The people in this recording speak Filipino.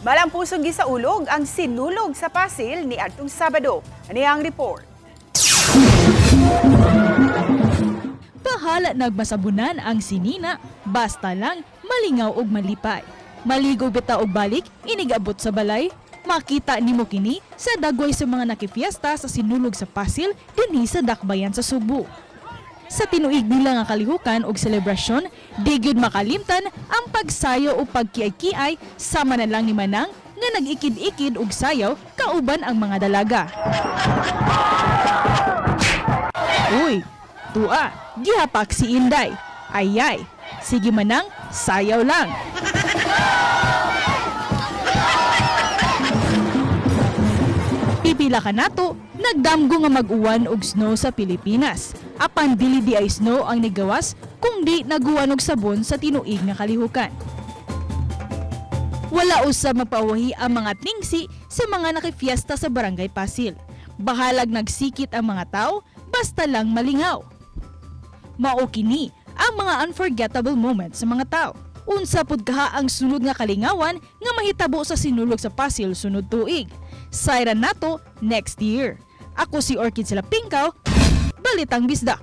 Malang pusong gisaulog ang sinulog sa Pasil ni adtong Sabado. Ani ang report. Bahala nagmasabunan ang sinina, basta lang malingaw og malipay. Maligo bita og balik, inigabot sa balay. Makita nimo kini sa dagway sa mga nakifiesta sa sinulog sa Pasil dinhi sa Dakbayan sa Subo. Sa tinuig nila nga kalihukan og selebrasyon, di gyud makalimtan ang pagsayo o pagkiay-kiay sama na lang ni Manang nga nag-ikid-ikid og sayaw kauban ang mga dalaga. Uy, tua, gihapak si Inday. Ayay, sige Manang, sayaw lang. Pipila ka nato, nagdamgo nga mag-uwan og snow sa Pilipinas. Apan dili di ay snow ang nigawas kung di naguwan og sabon sa tinuig nga kalihukan. Wala usab mapawahi ang mga tingsi sa mga nakifiesta sa Barangay Pasil. Bahalag nagsikit ang mga tao, basta lang malingaw. Mao kini ang mga unforgettable moments sa mga tao. Unsa pud kaha ang sunod nga kalingawan nga mahitabo sa sinulog sa Pasil sunod tuig. Sayran nato next year. Ako si Orchid Sila Pingkaw, Balitang Bisdak.